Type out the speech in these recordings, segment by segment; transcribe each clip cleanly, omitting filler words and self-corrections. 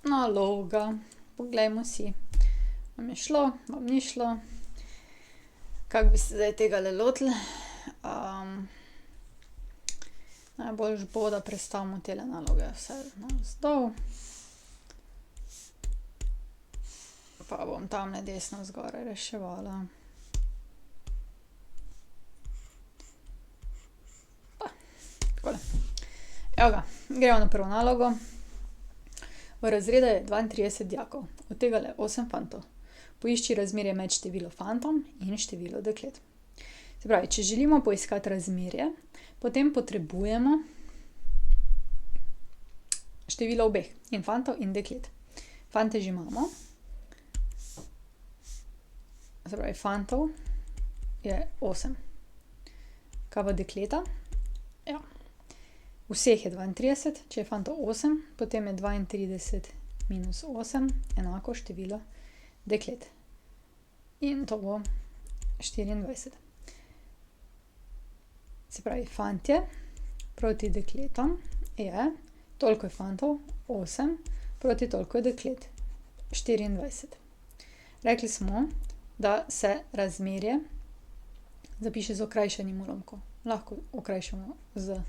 Naloga. Poglejmo si. Vam je šlo, vam ni šlo. Kako bi se zdaj tegale lotili? Najboljše bo, da prestavimo tele naloge vse navzdol. Pa bom tamle desno zgoraj reševala. Takole. Evo ga, gremo na prvo nalogo. V razredu je 32 dijakov, od tega le 8 fantov. Poišči razmerje med število fantom in število deklet. Se pravi, če želimo poiskati razmerje, potem potrebujemo število obeh, in fantov in deklet. Fante že imamo. Se pravi, fantov je 8. Kaj pa dekleta? Ja. Vseh je 32, če je fantov 8, potem je 32 minus 8 enako število deklet. In to bo 24. Se pravi, fantje proti dekletom je, toliko je fantov, 8, proti toliko je deklet, 24. Rekli smo, da se razmerje zapiše z okrajšanim ulomkom. Lahko okrajšamo z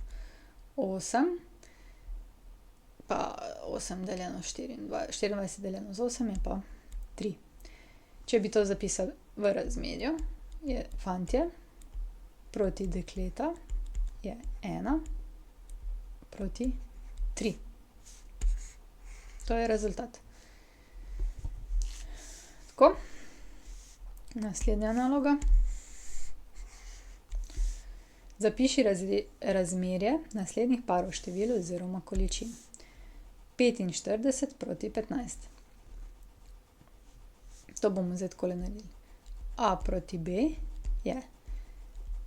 8, pa 8 deljeno 24 deljeno z 8 je pa 3. Če bi to zapisali v razmerju, je fantje proti dekleta je 1 proti 3. To je rezultat. Tako. Naslednja naloga. Zapiši razmerje naslednjih parov števil oziroma količin. 45 proti 15. To bomo zdaj takole naredili. A proti B je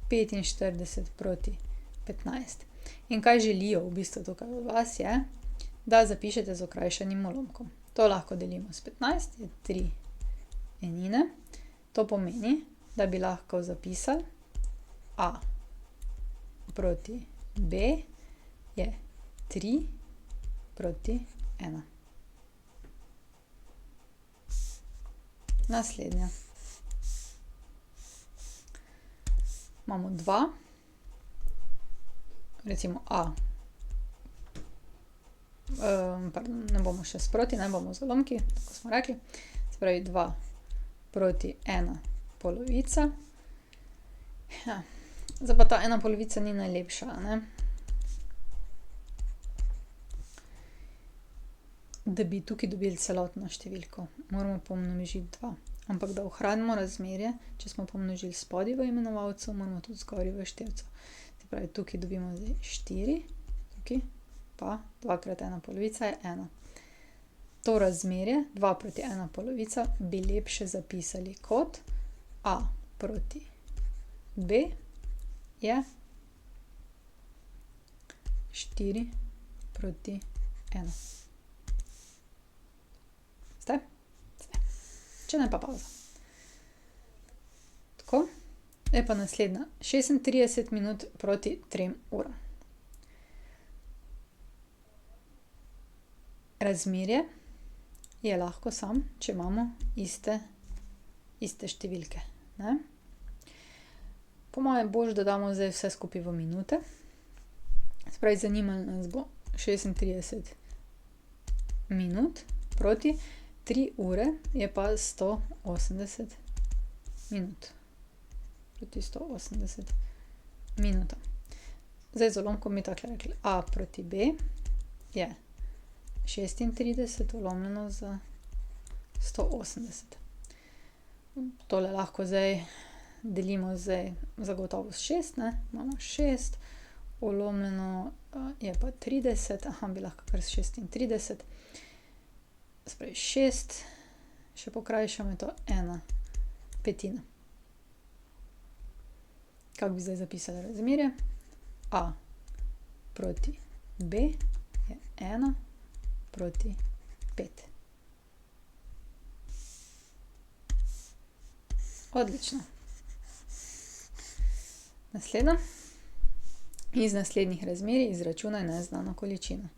45 proti 15. In kaj želijo v bistvu tukaj od vas je, da zapišete z okrajšanim ulomkom. To lahko delimo s 15, je 3 enine. To pomeni, da bi lahko zapisali A proti B je 3 proti 1. Naslednja. Imamo 2. Recimo A. Pardon, ne bomo še sproti, ne bomo z ulomki, tako smo rekli. Se pravi 2 proti 1 polovica. Ja. Zdaj pa ta 1 polovica ni najlepša, ne? Da bi tukaj dobili celotno številko, moramo pomnožiti 2. Ampak da ohranimo razmerje, če smo pomnožili spodaj v imenovalcu, moramo tudi zgoraj v števcu. Se pravi, tukaj dobimo zdaj 4, tukaj pa 2 krat 1 polovica je 1. To razmerje, 2 proti 1 polovica, bi lepše zapisali kot A proti B je 4 proti 1. Ste? Če ne pa pauza. Tako. Zdaj pa naslednja. 36 minut proti 3 uram. Razmerje je lahko samo, če imamo iste številke, ne? Po mojem boljše, da damo zdaj vse skupaj v minute. Se pravi, zanimalo nas bo 36 minut proti 3 ure je pa 180 minut. Proti 180 minutam. Zdaj z ulomkom bi takole rekli. A proti B je 36 ulomljeno z 180. Tole lahko zdaj delimo zdaj zagotovo s 6, ne? Imamo 6, ulomljeno je pa 30, bi lahko kar s 36. Se pravi 6, še pokrajšamo, je to 1/5. Kako bi zdaj zapisali razmerje? A proti B je 1 proti 5. Odlično. Naslednja. Iz naslednjih razmerij izračunaj neznano količino.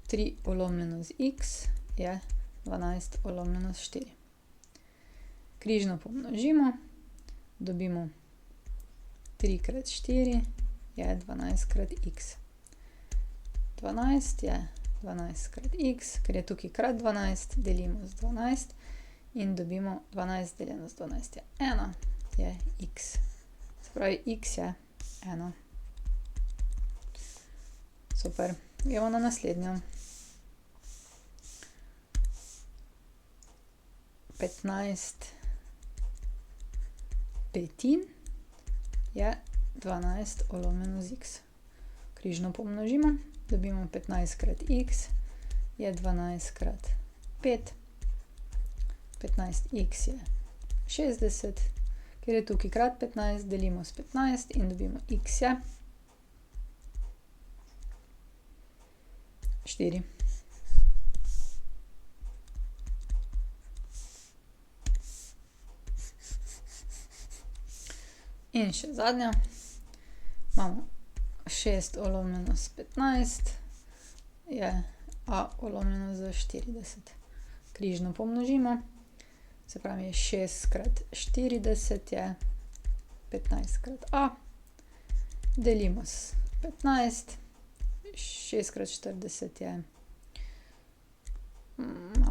3 ulomljeno z x je 12 lomljeno s 4. Križno pomnožimo, dobimo 3 krat 4 je 12 krat x. 12 je 12 krat x, ker je tukaj krat 12, delimo z 12 in dobimo 12 deljeno z 12 je 1, je x. Se pravi, x je 1. Super, gremo na naslednjo. 15 petin je 12 lomljeno z x. Križno pomnožimo, dobimo 15 krat x je 12 krat 5. 15x je 60, ker je tukaj krat 15, delimo s 15 in dobimo x je 4. In še zadnja. Imamo 6 lomljeno s 15 je a lomljeno z 40. Križno pomnožimo, se pravi 6 krat 40 je 15 krat a, delimo s 15, 6 krat 40 je,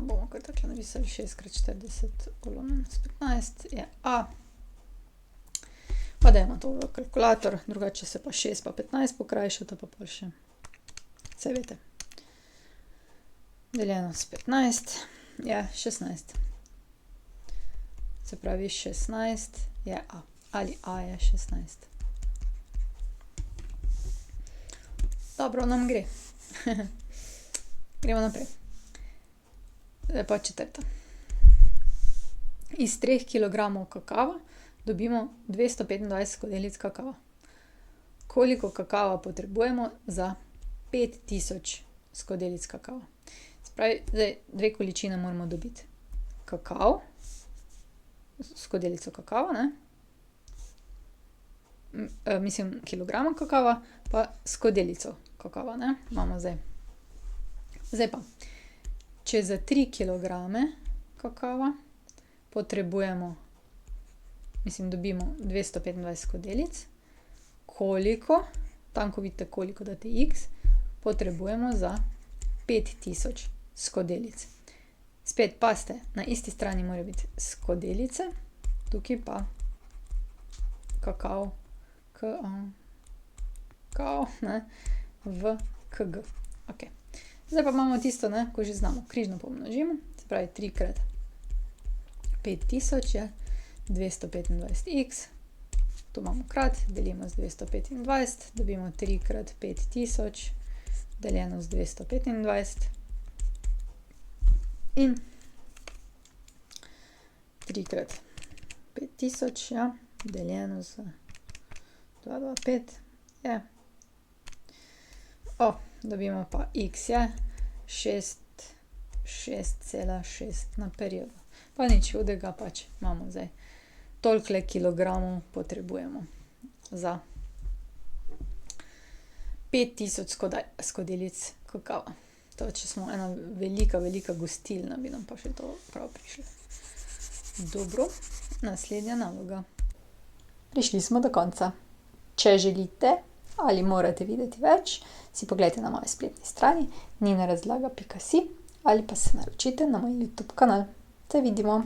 bomo kar takole napisali, 6 krat 40 lomljeno s 15 je a. Pa dajmo to v kalkulator, drugače se pa 6 pa 15 pokrajšata, pa pol še, saj veste. Deljeno s 15 je 16. Se pravi, 16 je a, ali a je 16. Dobro nam gre. Gremo naprej. Zdaj pa četrta. Iz 3 kilogramov kakava dobimo 225 skodelic kakava. Koliko kakava potrebujemo za 5000 skodelic kakava? Se pravi, zdaj dve količine moramo dobiti. Kakav, skodelico kakava, ne? Mislim, kilograma kakava, pa skodelico kakava, ne? Imamo zdaj. Zdaj pa, če za 3 kilograme kakava potrebujemo, dobimo 225 skodelic, koliko, tam ko vidite koliko date x, potrebujemo za 5000 skodelic. Spet pazite, na isti strani morajo biti skodelice, tukaj pa kakav, kakav, ne, v kg. Okej. Zdaj pa imamo tisto, ne, ko že znamo, križno pomnožimo, se pravi 3 krat 5000 je 225x, tu imamo krat, delimo z 225, dobimo 3 krat 5000 deljeno z 225 in 3 krat 5000, ja, deljeno z 225 je, dobimo pa x je 6,6 na periodo. Pa nič hudega, pač imamo zdaj tolikole kilogramov potrebujemo za 5000 skodelic kakava. To, če smo ena velika, velika gostilna, bi nam pa še to prav prišlo. Dobro, naslednja naloga. Prišli smo do konca. Če želite ali morate videti več, si poglejte na moji spletni strani ninarazlaga.si ali pa se naročite na moj YouTube kanal. Se vidimo!